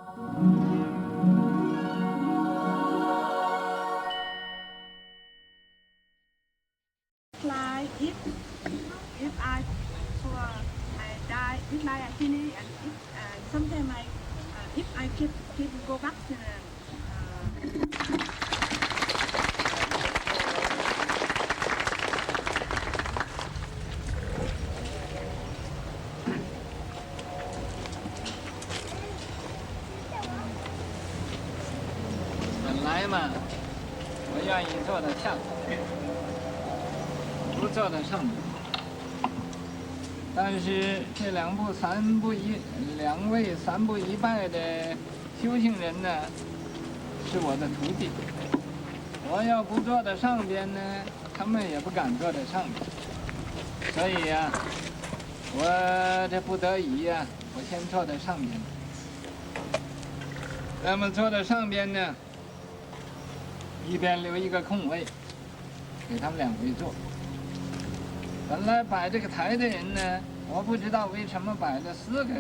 Like if I die, if I finish, and sometimes if I keep go back to the 本来嘛，我愿意坐得下，不坐得上。但是这两位三步一拜的修行人呢，是我的徒弟。我要不坐在上边呢，他们也不敢坐在上边。所以呀，我这不得已呀，我先坐在上边。那么坐在上边呢，一边留一个空位，给他们两位坐。本来摆这个台的人呢，我不知道为什么摆了四个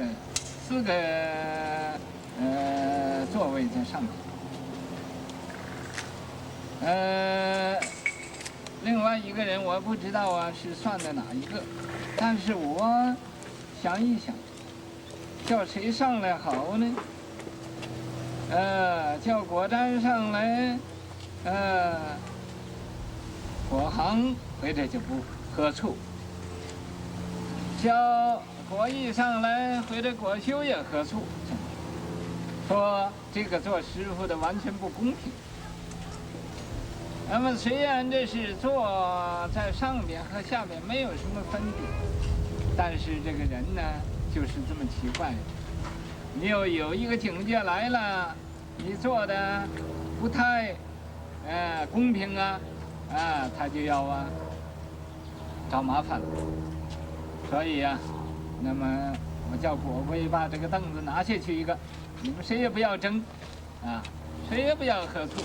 座位在上面。另外一个人我不知道啊是算的哪一个，但是我想一想，叫谁上来好呢？叫果瞻上来，果行或者就不合处；叫果义上来或者果修也合处。说这个做师傅的完全不公平。那么虽然这是坐在上边和下边没有什么分别，但是这个人呢就是这么奇怪。你有一个境界来了，你做的不太公平啊，他就要找麻烦了。所以呀，那么我叫果龟把这个凳子拿下去一个，你们谁也不要争，谁也不要喝醋，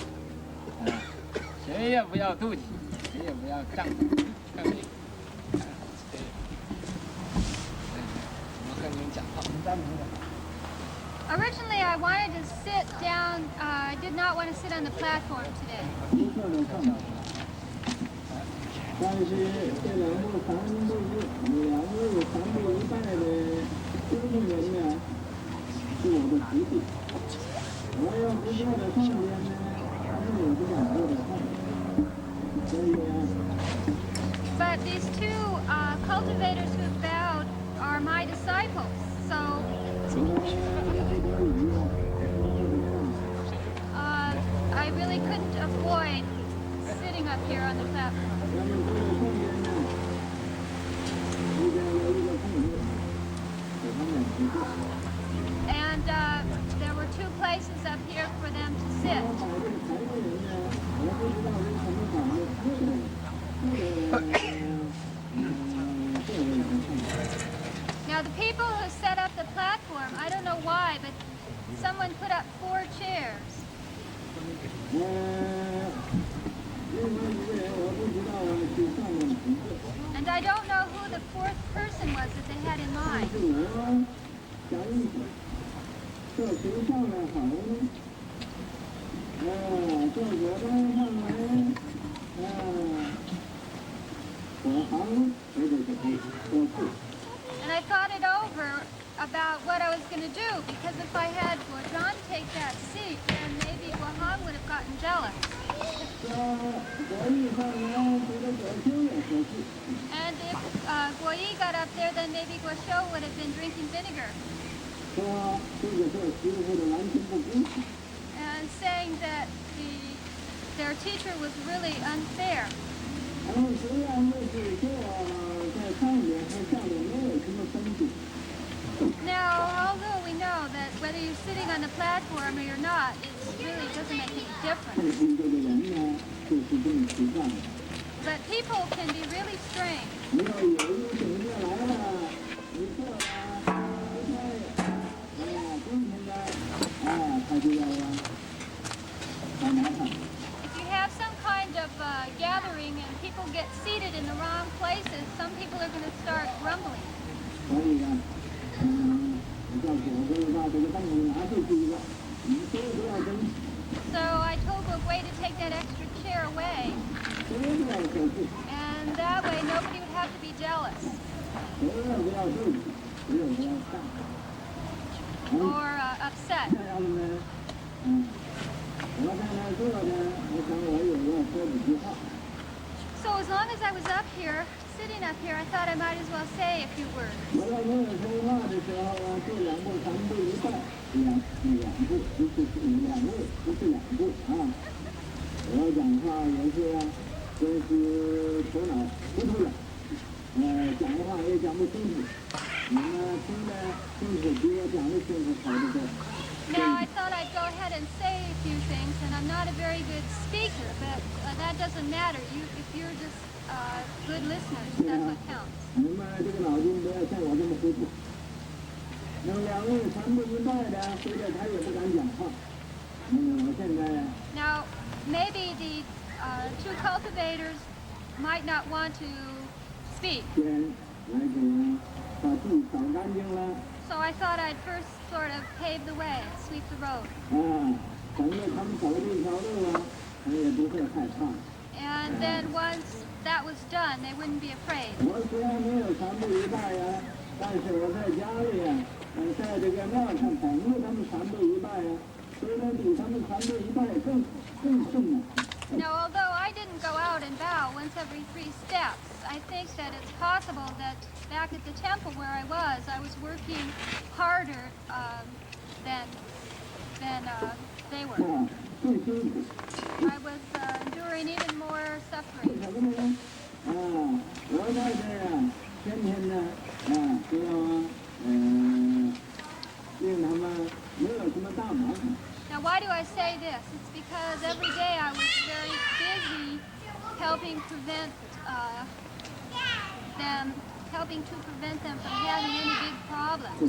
谁也不要妒忌，谁也不要仗义。我跟你们讲话。Originally, I wanted to sit down. I did not want to sit on the platform today. 但是这两位三步一拜的修行人呢，是我的徒弟。我要不坐在上边呢，他们也不想坐在上边。所以But these two cultivators who bowed are my disciples, so I really couldn't avoid sitting up here on the platform. And there were two places up here for them to sit. Now the people who set up the platform, I don't know why, but someone put up 4 chairs. And I don't know who the 4th person was that they had in mind. And I thought it over about what I was going to do, because if I had Guojan take that seat, then maybe Guohan would have gotten jealous. And if Guoyi got up there, then maybe Guosho would have been drinking vinegar. And saying that their teacher was really unfair. Now, although we know that whether you're sitting on the platform or you're not, it really doesn't make any difference. But people can be really strange. If you have some kind of gathering and people get seated in the wrong places, some people are going to start grumbling. take that extra chair away. And that way nobody would have to be jealous. Or upset. So as long as I was up here, sitting up here, I thought I might as well say a few words. Now I thought I'd go ahead and say a few things, and I'm not a very good speaker, but that doesn't matter. If you're just good listeners, that's what counts. Now, maybe the two cultivators might not want to speak. So I thought I'd first sort of pave the way, sweep the road. And then once that was done, they wouldn't be afraid. Now, although I didn't go out and bow once every 3 steps, I think that it's possible that back at the temple where I was working harder than they were. I was enduring even more suffering. Now, why do I say this? It's because every day I was very busy helping to prevent them from having any big problems.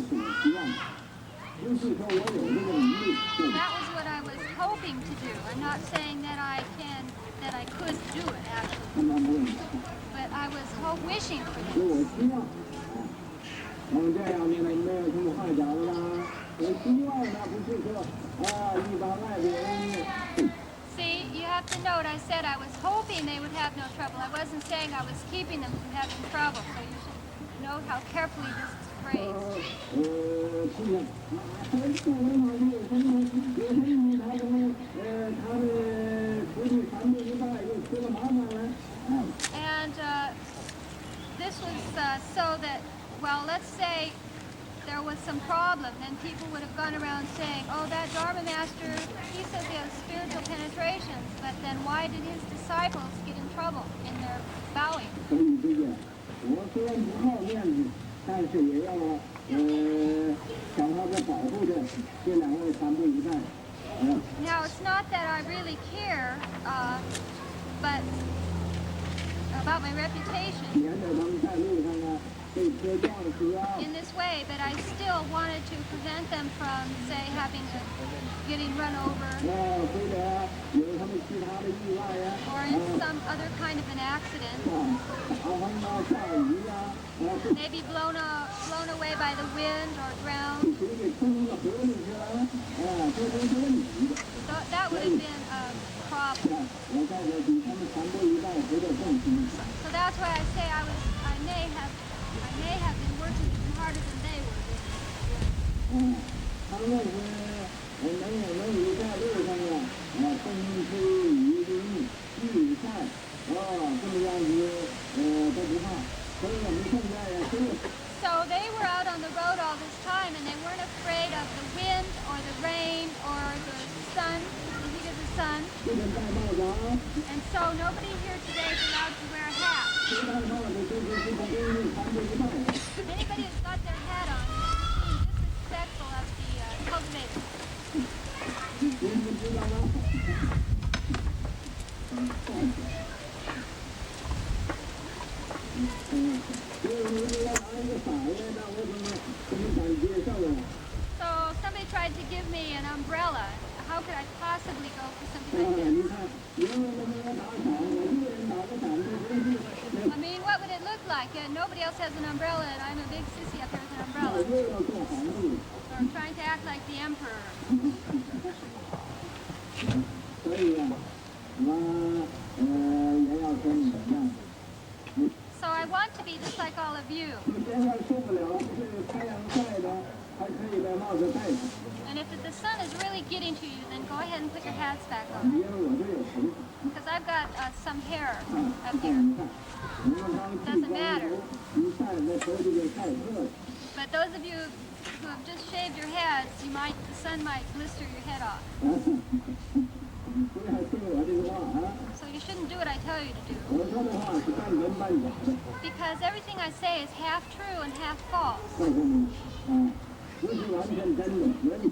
That was what I was hoping to do. I'm not saying that I could do it actually, but I was wishing for this. See, you have to note I said I was hoping they would have no trouble. I wasn't saying I was keeping them from having trouble, so you should note how carefully this is phrased. And this was so that, well, let's say there was some problem, then people would have gone around saying, oh, that Dharma master, he says he has spiritual penetrations, but then why did his disciples get in trouble in their bowing? Now, it's not that I really care, but about my reputation in this way, but I still wanted to prevent them from, say, getting run over or in some other kind of an accident, maybe blown away by the wind or drowned. So that would have been a problem. So that's why I say I may have been working even harder than they were. So they were out on the road all this time, and they weren't afraid of the wind or the rain or the sun, the heat of the sun. And so nobody here today is allowed to wear a hat. Anybody who's got their hat on is being disrespectful of the cultivators. So somebody tried to give me an umbrella. How could I possibly go for something like this? I mean, what would it look like? Nobody else has an umbrella, and I'm a big sissy up here with an umbrella. So I'm trying to act like the emperor. getting to you, then go ahead and put your hats back on. Because I've got some hair up here. Doesn't matter. But those of you who have just shaved your heads, the sun might blister your head off. So you shouldn't do what I tell you to do. Because everything I say is half true and half false. It's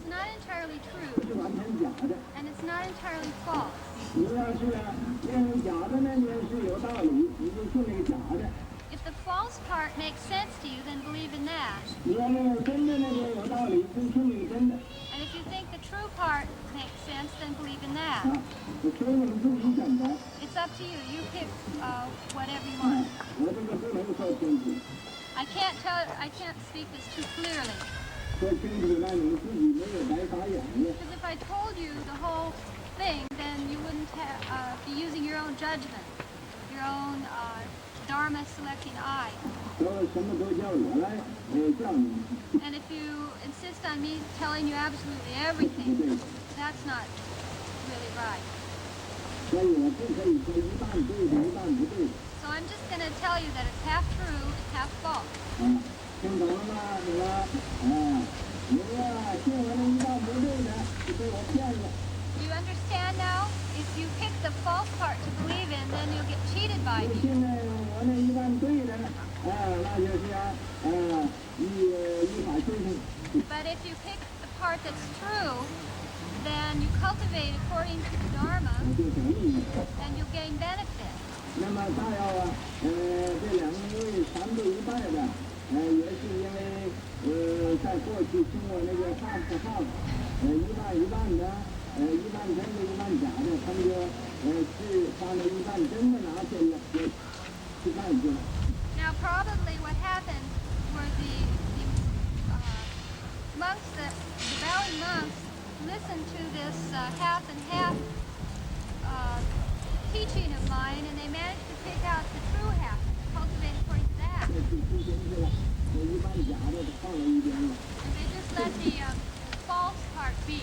not entirely true. And it's not entirely false. If the false part makes sense to you, then believe in that. And if you think the true part makes sense, then believe in that. It's up to you. You pick whatever you want. I can't speak this too clearly. Because if I told you the whole thing, then you wouldn't be using your own judgment, your own Dharma selecting eye. And if you insist on me telling you absolutely everything, that's not really right. So I'm just going to tell you that it's half true, it's half false. Do you understand now? If you pick the false part to believe in, then you'll get cheated by me. But if you pick the part that's true, then you cultivate according to the Dharma, and you'll gain benefit. Now probably what happened were the monks, the valley monks, listened to this half and half teaching of mine, and they managed to pick out the true half and cultivate according to that. And they just let the false part be.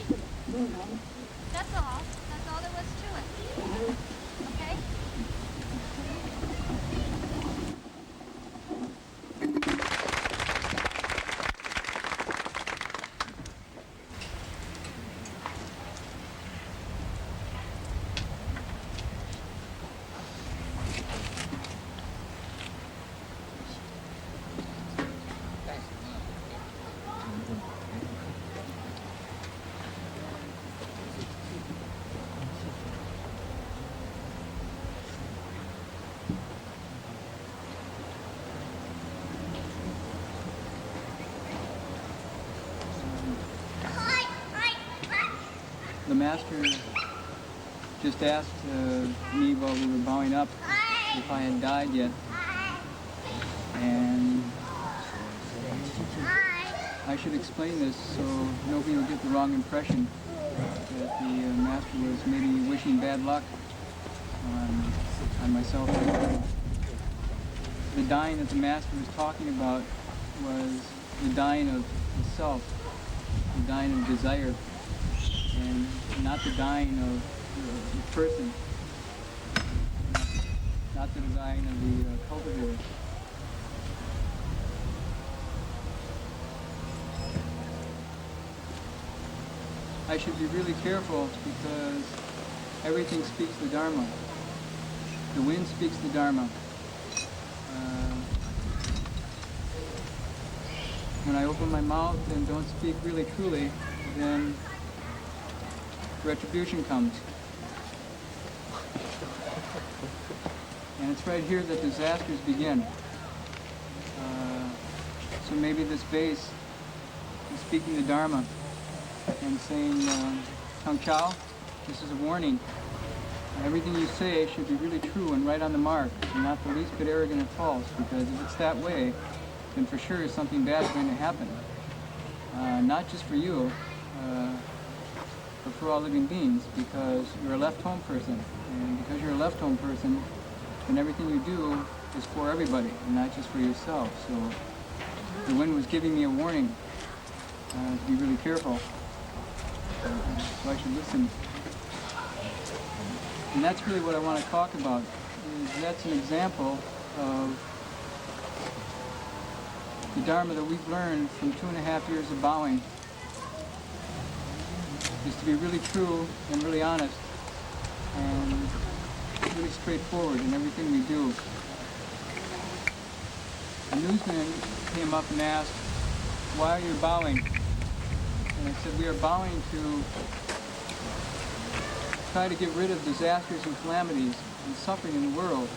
That's all. That's all there was to it. Okay? The master just asked me while we were bowing up if I had died yet, and I should explain this so nobody will get the wrong impression that the master was maybe wishing bad luck on myself. The dying that the master was talking about was the dying of the self, the dying of desire, and not the dying of the person, not the dying of the cultivator. I should be really careful because everything speaks the Dharma. The wind speaks the Dharma. When I open my mouth and don't speak really truly, then retribution comes. And it's right here that disasters begin. So maybe this vase is speaking the Dharma and saying, Chau, this is a warning. Everything you say should be really true and right on the mark, and not the least bit arrogant or false, because if it's that way, then for sure something bad is going to happen. Not just for you, but for all living beings, because you're a left-home person. And because you're a left-home person, then everything you do is for everybody, and not just for yourself. So the wind was giving me a warning to be really careful. so I should listen. And that's really what I want to talk about. That's an example of the Dharma that we've learned from 2.5 years of bowing, is to be really true and really honest and really straightforward in everything we do. A newsman came up and asked, "Why are you bowing?" And I said, "We are bowing to try to get rid of disasters and calamities and suffering in the world."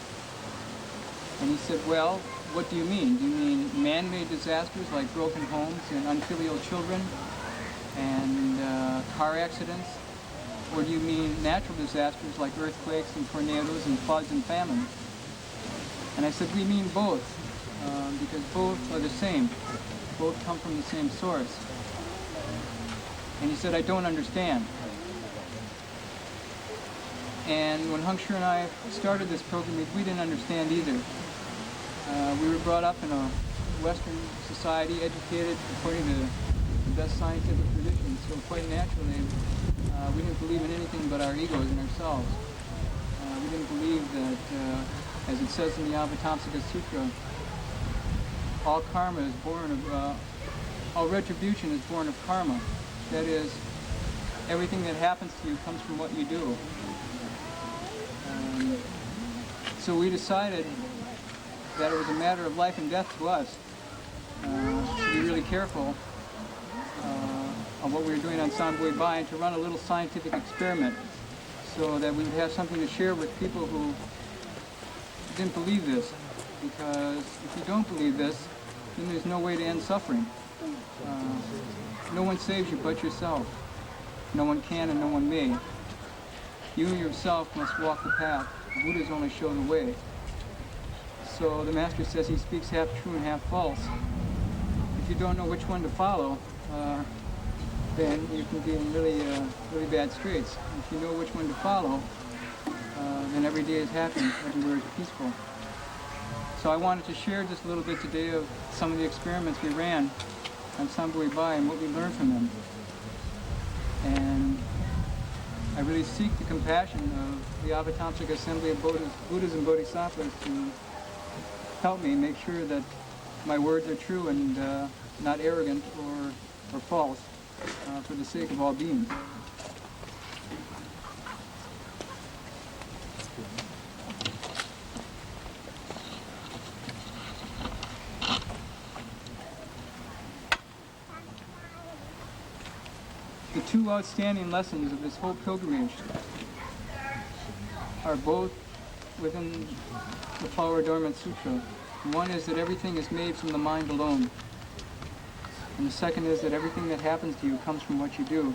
And he said, "Well, what do you mean? Do you mean man-made disasters like broken homes and unfilial children and car accidents? Or do you mean natural disasters like earthquakes and tornadoes and floods and famine?" And I said, "We mean both, because both are the same. Both come from the same source." And he said, "I don't understand." And when Heng and I started this pilgrimage, we didn't understand either. We were brought up in a Western society, educated according to the best scientific traditions, so quite naturally, we didn't believe in anything but our egos and ourselves. We didn't believe that, as it says in the Avatamsaka Sutra, all karma is born of, all retribution is born of karma. That is, everything that happens to you comes from what you do. So we decided that it was a matter of life and death to us to be really careful on what we were doing on Sambu Ibai and to run a little scientific experiment so that we would have something to share with people who didn't believe this. Because if you don't believe this, then there's no way to end suffering. No one saves you but yourself. No one can and no one may. You yourself must walk the path. Buddhas only show the way. So the master says he speaks half true and half false. If you don't know which one to follow, then you can be in really bad straits. If you know which one to follow, then every day is happy, everywhere is peaceful. So I wanted to share just a little bit today of some of the experiments we ran on Sambu Ibai and what we learned from them. And I really seek the compassion of the Avatamsaka Assembly of Buddhas and Bodhisattvas to help me make sure that my words are true and not arrogant or false for the sake of all beings. The two outstanding lessons of this whole pilgrimage are both within the Flower Adornment Sutra. One is that everything is made from the mind alone. And the second is that everything that happens to you comes from what you do.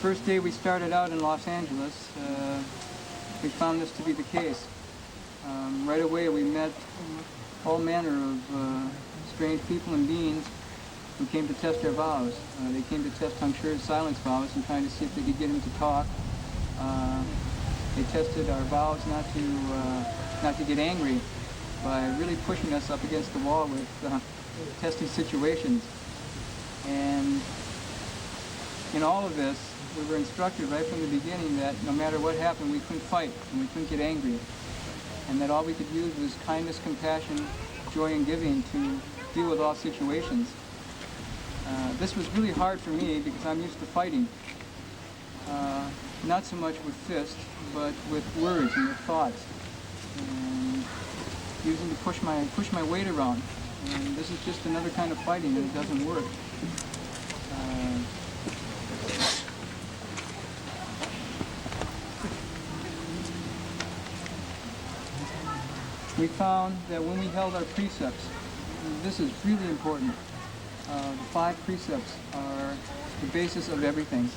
First day we started out in Los Angeles, we found this to be the case. Right away we met all manner of strange people and beings who came to test our vows. They came to test Heng Shu's silence vows and trying to see if they could get him to talk. They tested our vows not to get angry by really pushing us up against the wall with testing situations. And in all of this, we were instructed right from the beginning that no matter what happened, we couldn't fight and we couldn't get angry. And that all we could use was kindness, compassion, joy, and giving to deal with all situations. This was really hard for me because I'm used to fighting. Not so much with fists, but with words and with thoughts. And using to push my weight around. And this is just another kind of fighting and it doesn't work. We found that when we held our precepts, this is really important. The 5 precepts are the basis of everything.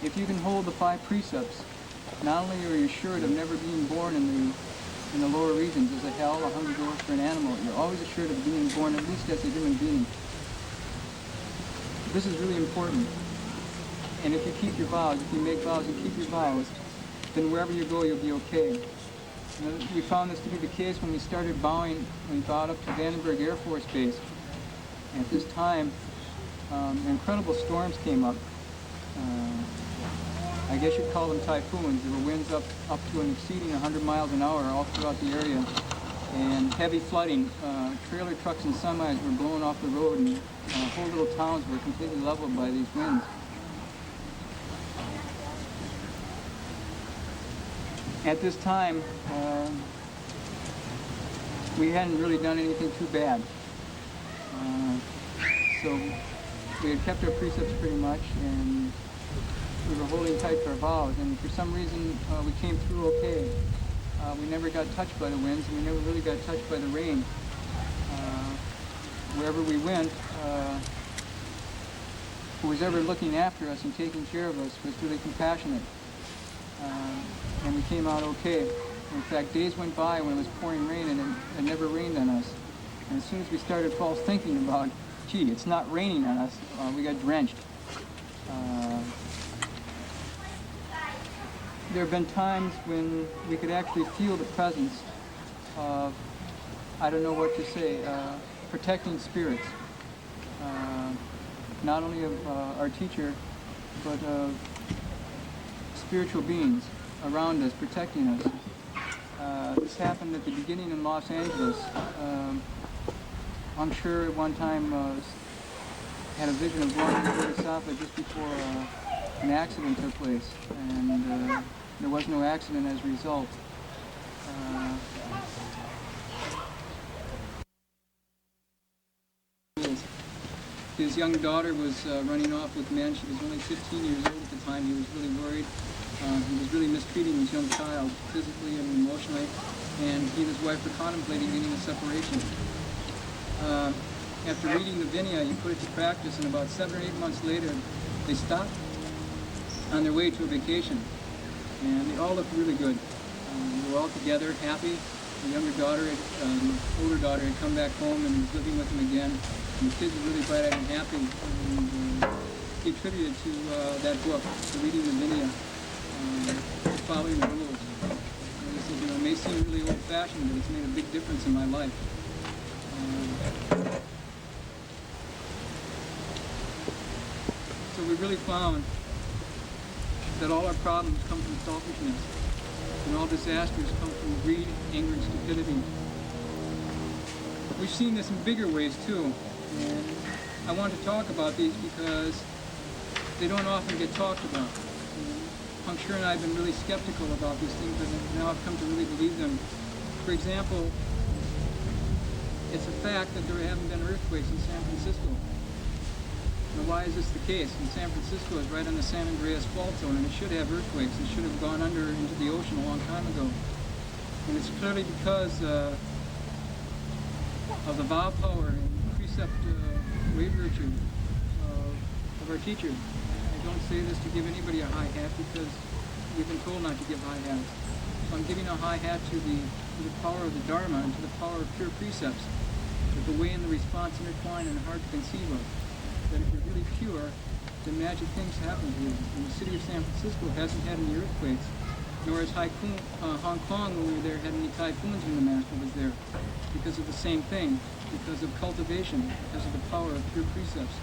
If you can hold the 5 precepts, not only are you assured of never being born in the lower regions as a hell, a hungry ghost, or an animal, you're always assured of being born at least as a human being. This is really important. And if you keep your vows, if you make vows and keep your vows, then wherever you go, you'll be okay. We found this to be the case when we started bowing, we bowed up to Vandenberg Air Force Base. At this time, incredible storms came up. I guess you'd call them typhoons. There were winds up to and exceeding 100 miles an hour all throughout the area. And heavy flooding. Trailer trucks and semis were blown off the road, and whole little towns were completely leveled by these winds. At this time, we hadn't really done anything too bad. So we had kept our precepts pretty much, and we were holding tight to our vows, and for some reason we came through okay. We never got touched by the winds, and we never really got touched by the rain. Wherever we went, who was ever looking after us and taking care of us was really compassionate. And we came out okay. In fact, days went by when it was pouring rain and it never rained on us. And as soon as we started false thinking about, gee, it's not raining on us, we got drenched. There have been times when we could actually feel the presence of, I don't know what to say, protecting spirits. Not only of our teacher, but of spiritual beings around us, protecting us. This happened at the beginning in Los Angeles. I'm sure at one time had a vision of walking to Bodhisattva just before an accident took place, and there was no accident as a result. His young daughter was running off with men. She was only 15 years old at the time. He was really worried. He was really mistreating his young child physically and emotionally, and he and his wife were contemplating getting a separation. After reading the Vinaya, he put it to practice, and about 7 or 8 months later, they stopped on their way to a vacation, and they all looked really good. They were all together, happy. The younger daughter, older daughter, had come back home and was living with him again. And the kids were really bright-eyed and happy. And he attributed to that book, to reading the Vinaya, following the rules. And he said, it may seem really old-fashioned, but it's made a big difference in my life. So we really found that all our problems come from selfishness, and all disasters come from greed, anger, and stupidity. We've seen this in bigger ways too, and I want to talk about these because they don't often get talked about. Puncture and I have been really skeptical about these things, but now I've come to really believe them. For example, it's a fact that there haven't been earthquakes in San Francisco. Now, why is this the case? And San Francisco is right on the San Andreas fault zone, and it should have earthquakes. It should have gone under into the ocean a long time ago. And it's clearly because of the vow power and precept way virtue of our teacher. I don't say this to give anybody a high hat because we've been told not to give high hats. So I'm giving a high hat to the power of the Dharma and to the power of pure precepts, that the way and the response intertwine and hard to conceive of. That if you're really pure, then magic things happen to you. And the city of San Francisco hasn't had any earthquakes, nor has Hong Kong, when we were there, had any typhoons when the Master was there, because of the same thing, because of cultivation, because of the power of pure precepts.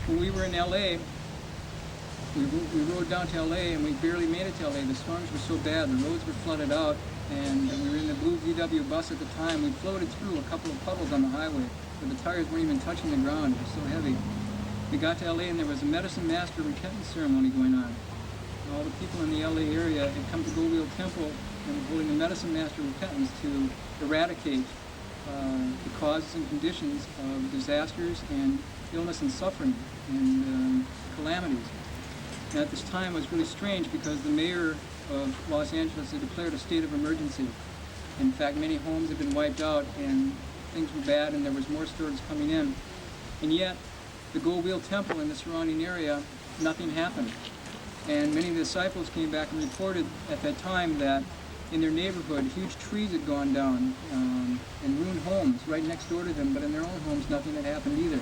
When we were in LA, we rode down to LA and we barely made it to LA. The storms were so bad, the roads were flooded out, and we were in the blue VW bus at the time. We floated through a couple of puddles on the highway, but the tires weren't even touching the ground. It was so heavy. We got to LA and there was a medicine master repentance ceremony going on. And all the people in the LA area had come to Gold Wheel Temple and were holding a medicine master repentance to eradicate the causes and conditions of disasters and illness and suffering and calamities. And at this time it was really strange because the mayor of Los Angeles had declared a state of emergency. In fact, many homes had been wiped out and things were bad and there was more storms coming in. And yet, the Gold Wheel Temple in the surrounding area, nothing happened. And many of the disciples came back and reported at that time that in their neighborhood, huge trees had gone down and ruined homes right next door to them, but in their own homes, nothing had happened either.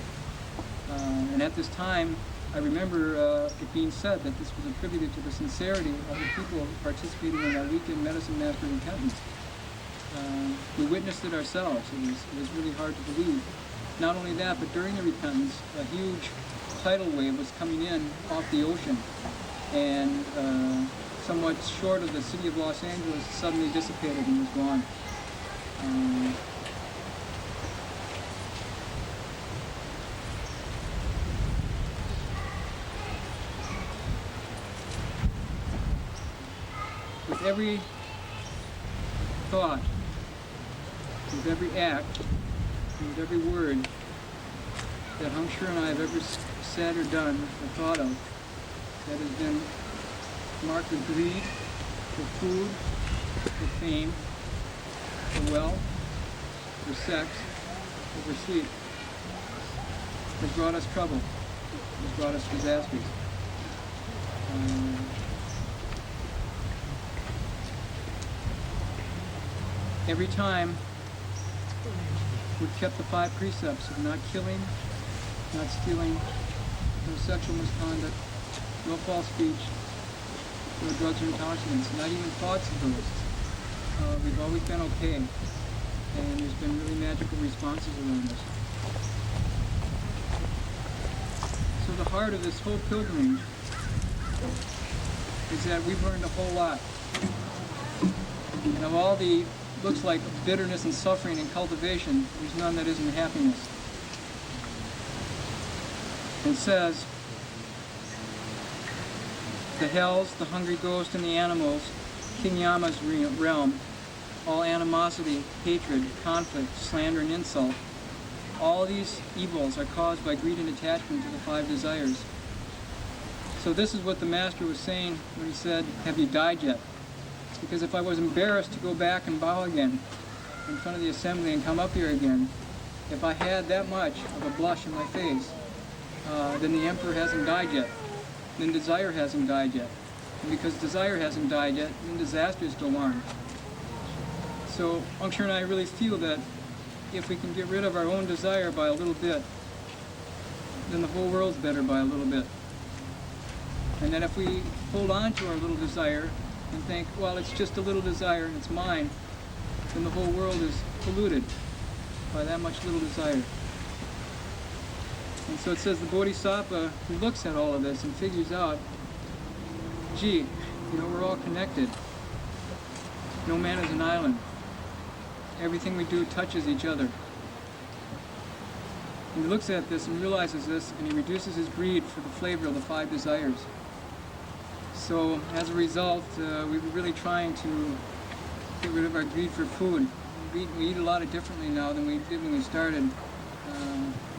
And at this time, I remember it being said that this was attributed to the sincerity of the people participating in that weekend medicine master repentance. We witnessed it ourselves. It was really hard to believe. Not only that, but during the repentance, a huge tidal wave was coming in off the ocean, and somewhat short of the city of Los Angeles, suddenly dissipated and was gone. With every thought, with every act, and with every word that Heng Sure and I have ever said or done or thought of that has been marked with greed, for food, for fame, for wealth, for sex, or for sleep, has brought us trouble, has brought us disasters. Every time we've kept the 5 precepts of not killing, not stealing, no sexual misconduct, no false speech, no drugs or intoxicants, not even thoughts of those. We've always been okay, and there's been really magical responses around us. So the heart of this whole pilgrimage is that we've learned a whole lot. And of all the looks like bitterness and suffering and cultivation, there's none that isn't happiness. It says, the hells, the hungry ghost, and the animals, King Yama's realm, all animosity, hatred, conflict, slander, and insult, all these evils are caused by greed and attachment to the 5 desires. So this is what the Master was saying when he said, have you died yet? Because if I was embarrassed to go back and bow again in front of the assembly and come up here again, if I had that much of a blush in my face, then the Emperor hasn't died yet. Then desire hasn't died yet. And because desire hasn't died yet, then disasters go on. So Heng Sure and I really feel that if we can get rid of our own desire by a little bit, then the whole world's better by a little bit. And then if we hold on to our little desire and think, well, it's just a little desire and it's mine, then the whole world is polluted by that much little desire. And so it says the Bodhisattva who looks at all of this and figures out, gee, we're all connected. No man is an island. Everything we do touches each other. He looks at this and realizes this, and he reduces his greed for the flavor of the 5 desires. So as a result, we were really trying to get rid of our greed for food. We eat a lot differently now than we did when we started.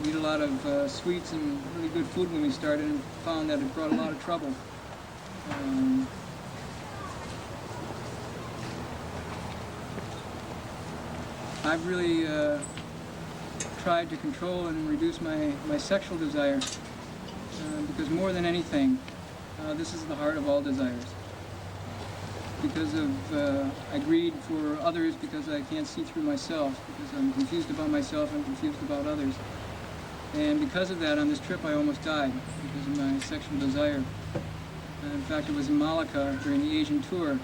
We eat a lot of sweets and really good food when we started, and found that it brought a lot of trouble. I've really tried to control and reduce my sexual desire, because more than anything, this is the heart of all desires. Because of I greed for others because I can't see through myself, because I'm confused about myself, I'm confused about others. And because of that, on this trip I almost died because of my sexual desire. In fact, it was in Malacca during the Asian tour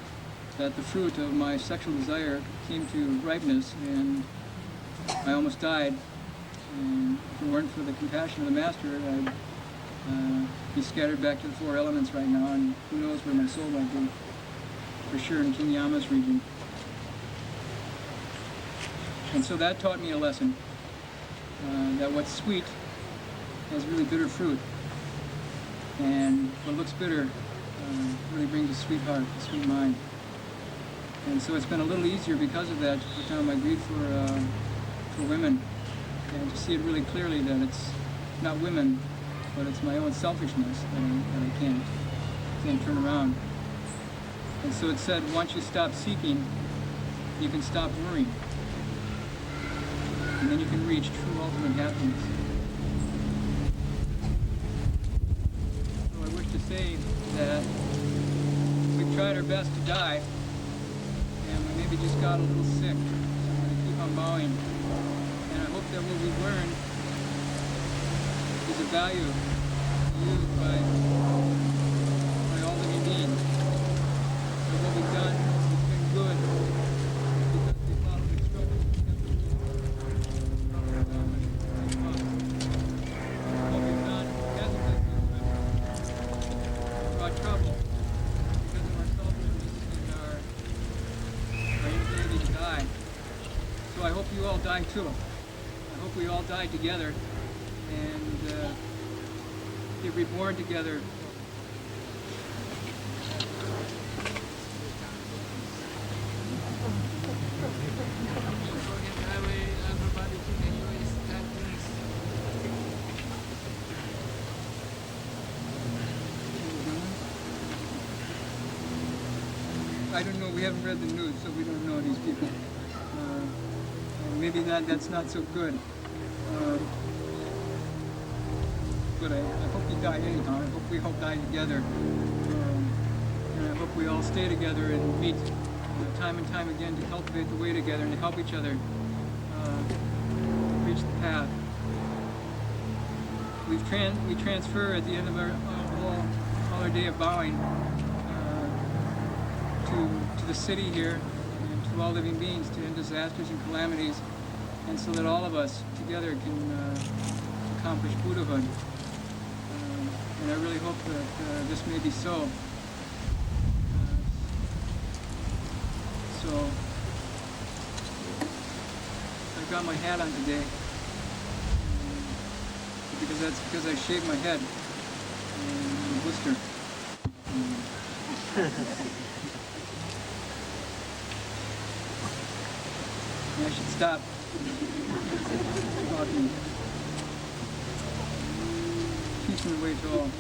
that the fruit of my sexual desire came to ripeness, and I almost died. And if it weren't for the compassion of the Master, I'd be scattered back to the 4 elements right now, and who knows where my soul might be. For sure in King Yama's region. And so that taught me a lesson, that what's sweet has really bitter fruit, and what looks bitter really brings a sweet heart, a sweet mind. And so it's been a little easier because of that to put down my greed for women, and to see it really clearly that it's not women, but it's my own selfishness that I can't turn around. And so it said, once you stop seeking, you can stop worrying. And then you can reach true ultimate happiness. So I wish to say that we've tried our best to die, and we maybe just got a little sick. So we're going to keep on bowing. And I hope that what we've learned is of value to used by all living beings. So what we've done has been good because we followed instructions from the Dharma and what we've done hasn't been so good. We've brought trouble because of our selfishness and our inability to die. So I hope you all die too. I hope we all die together and get reborn together. I don't know, we haven't read the news, so we don't know these people. Maybe that's not so good. But I hope you die anyhow. I hope we all die together. And I hope we all stay together and meet time and time again to cultivate the way together and to help each other reach the path. We transfer at the end of all our day of bowing to the city here and to all living beings to end disasters and calamities, and so that all of us together can accomplish Buddhahood. And I really hope that this may be so. So I've got my hat on today because I shaved my head and a blister. I should stop talking. Peace and way to all.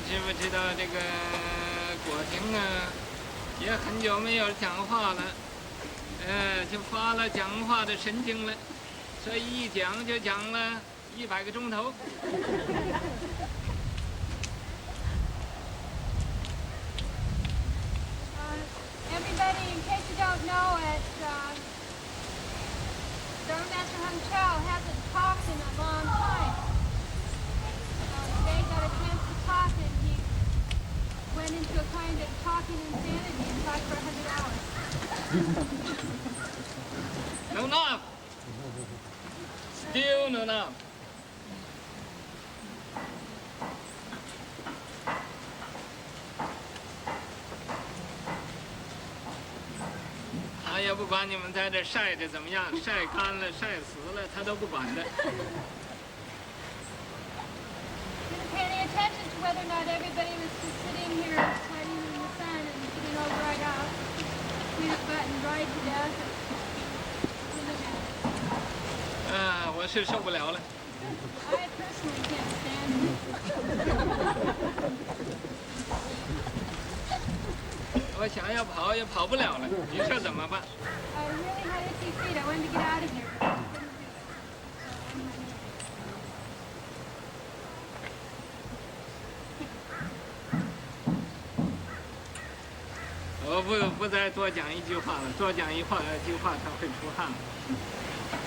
知不知道这个果婷啊，也很久没有讲话了，就发了讲话的神经了，所以一讲就讲了100个钟头。Everybody, in case you don't know it, Dharma Master Heng Chau hasn't talked in a long time. Today got a chance to talk, and he went into a kind of talking insanity and talked for 100 hours. No enough. Still no enough.他也不管你们在这晒的怎么样，晒干了、晒死了，他都不管的。Didn't pay any attention to whether or not everybody was just sitting here hiding in the sun and getting all dried out, peanut butter and dried to death. 我是受不了了。I personally can't stand it. 我想要跑也跑不了了，你说怎么办？ I really had itchy feet. I wanted to get out of here. But I couldn't do it. 我不再多讲一句话了，多讲一句话他会出汗。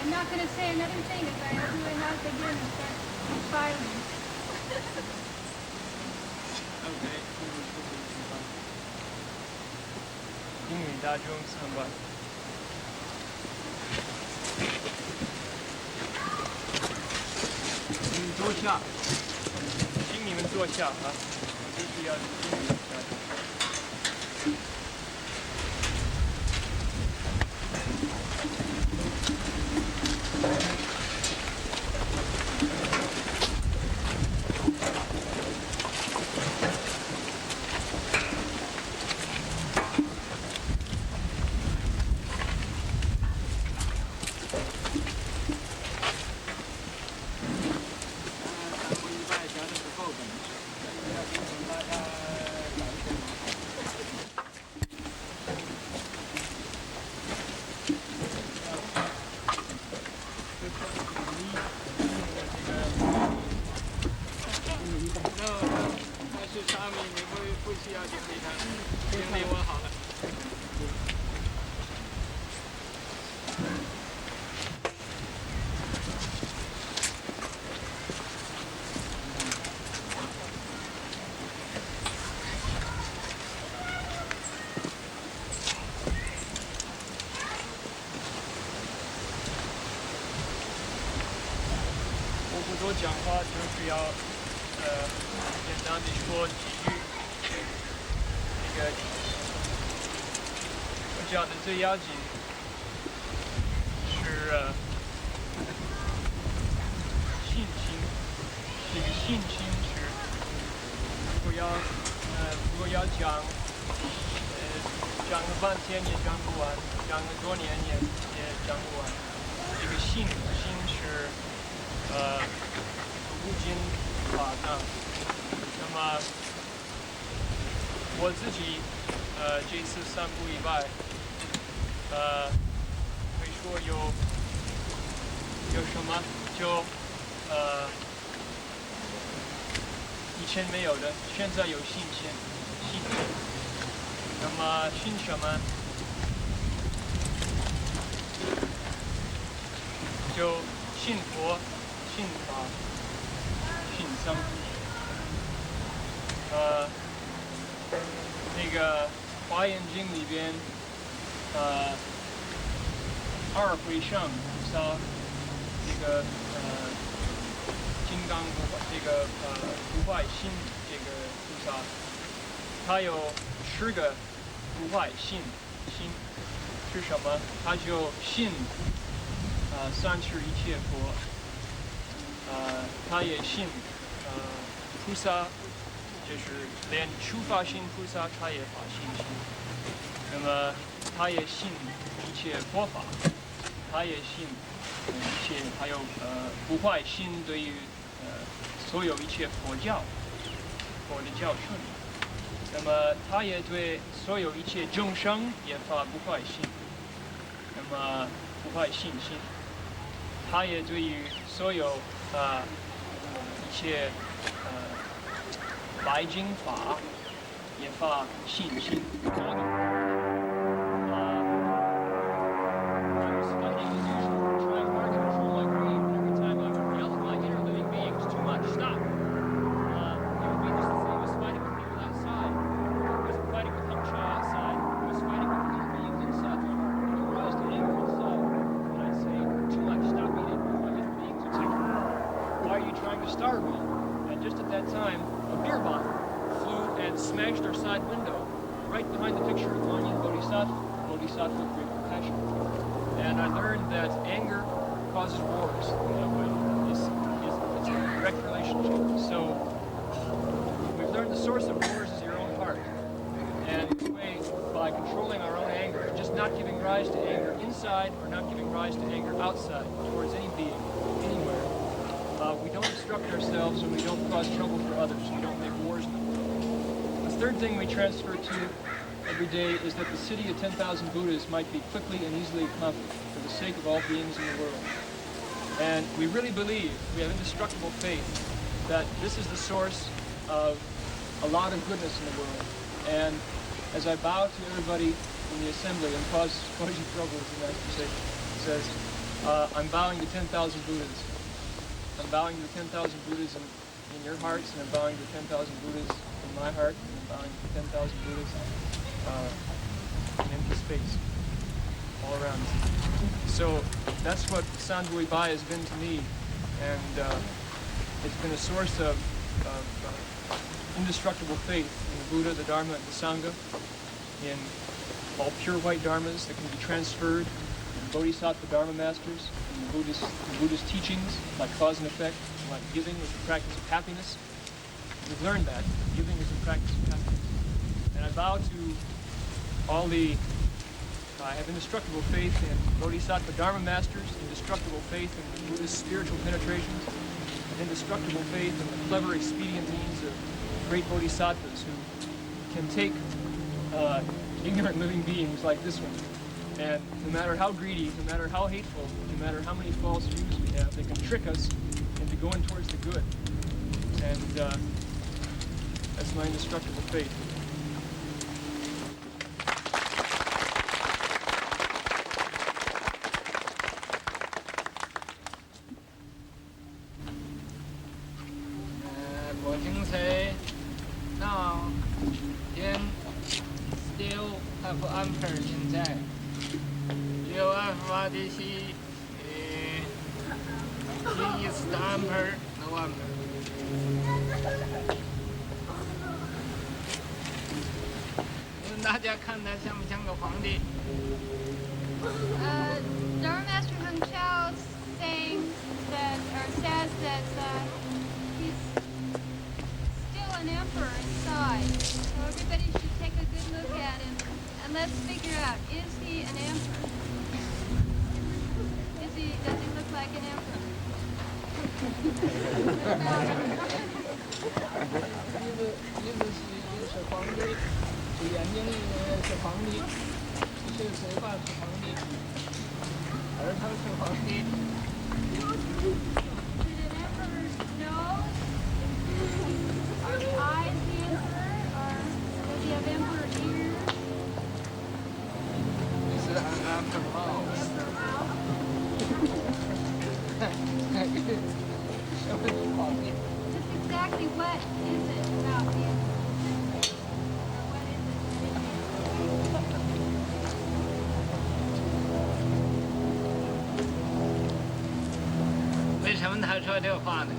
I'm not going to say another thing as I really not begin and start filing. OK。英语大众参观。请坐下，请你们坐下啊！这是要英语大众。不需要经理他，经理我好了。我不多讲话，就是要简单的说几句。这个我讲的最要紧是信心。这个信心是如果要讲讲了半天也讲不完，讲了多年也讲不完。这个信心是无尽法藏。那么我自己这次三步一拜，可以说有什么就以前没有的，现在有信心。那么信什么？就信佛、信法、信僧。那个《华严经》里边，二回向菩萨，这个金刚不坏心这个菩萨，他有10个不坏心是什么？他就信三世一切佛，他也信菩萨。就是连初发心菩萨他也发信心，那么他也信一切佛法，他也信一切，还有不坏心对于所有一切佛的教训，那么他也对所有一切众生也发不坏心，那么不坏信心，他也对于所有一切白经法也发信心。Smashed our side window right behind the picture of Anya Bodhisattva of great compassion. And I learned that anger causes wars. It's a direct relationship. So we've learned the source of wars is your own heart. And by controlling our own anger, just not giving rise to anger inside or not giving rise to anger outside towards any being, anywhere, we don't obstruct ourselves and we don't cause trouble for others. We don't make wars in the world. The third thing we transfer to every day is that the city of 10,000 Buddhas might be quickly and easily accomplished for the sake of all beings in the world. And we really believe, we have indestructible faith, that this is the source of a lot of goodness in the world. And as I bow to everybody in the assembly and cause you trouble, as the Master says, I'm bowing to 10,000 Buddhas. I'm bowing to 10,000 Buddhas in your hearts, and I'm bowing to 10,000 Buddhas in my heart, and I'm bowing to 10,000 Buddhas in empty space all around us. So that's what Sanbui Bai has been to me, and it's been a source of indestructible faith in the Buddha, the Dharma, and the Sangha, in all pure white Dharmas that can be transferred, in Bodhisattva Dharma masters, in the Buddhist teachings, like cause and effect, like giving is the practice of happiness. We've learned that giving is the practice of happiness. And I vow to all I have indestructible faith in Bodhisattva Dharma masters, indestructible faith in the Buddhist spiritual penetrations, and indestructible faith in the clever, expedient means of great bodhisattvas who can take ignorant living beings like this one, and no matter how greedy, no matter how hateful, no matter how many false views we have, they can trick us into going towards the good. And as my indestructible faith. Now, Heng still have emperor in there. You are what is he? He is the emperor, no emperor. Dharma Master Heng Chau saying that, or says that he's still an emperor inside. So everybody should take a good look at him and let's figure out, is he an emperor? Does he look like an emperor? Did an emperor's nose? Are the eyes the emperor? Or does he have emperor ears? This is an emperor mouth. Emperor mouth? Just exactly what is it about the emperor? Or what is it that it is? 为什么他说这话呢？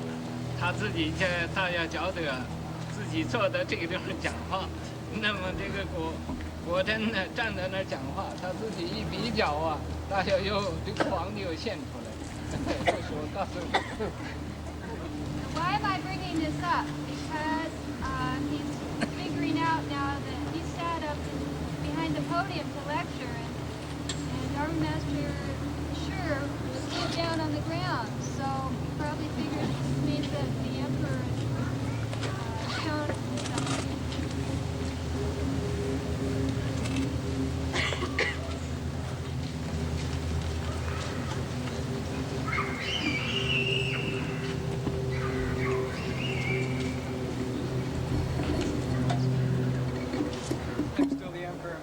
他自己大家觉得自己坐在这个地方讲话，那么这个果真呢站在那儿讲话，他自己一比较啊，大家这个皇帝又现出来，就是我告诉你。Why am I bringing this up? Because he's figuring out now that he sat up behind the podium to lecture, and Dharma Master sure stood down on the ground. So he probably figured this means that the emperor is shown something. I'm still the emperor.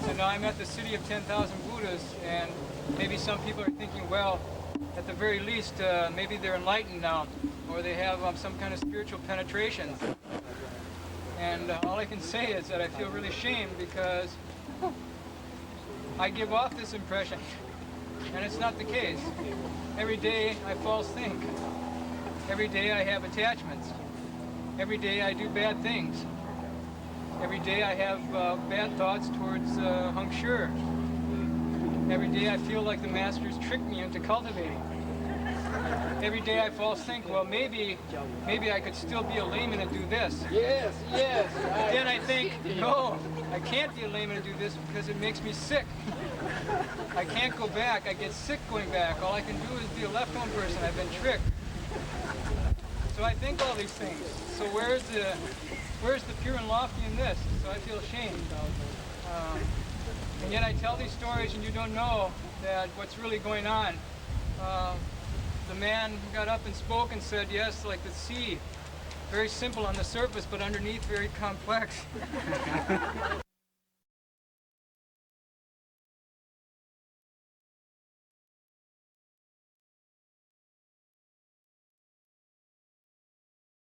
So now I'm at the city of 10,000 Buddhas, and maybe some people are thinking, well, at the very least, maybe they're enlightened now, or they have some kind of spiritual penetration. And all I can say is that I feel really ashamed because I give off this impression, and it's not the case. Every day I false think. Every day I have attachments. Every day I do bad things. Every day I have bad thoughts towards Heng Sure. Every day I feel like the masters tricked me into cultivating. Every day I false think, well, maybe I could still be a layman and do this. Yes. But then I think, no, I can't be a layman and do this because it makes me sick. I can't go back. I get sick going back. All I can do is be a left-home person. I've been tricked. So I think all these things. So where's the pure and lofty in this? So I feel ashamed. And yet I tell these stories and you don't know that what's really going on. The man got up and spoke and said, yes, like the sea, very simple on the surface, but underneath very complex.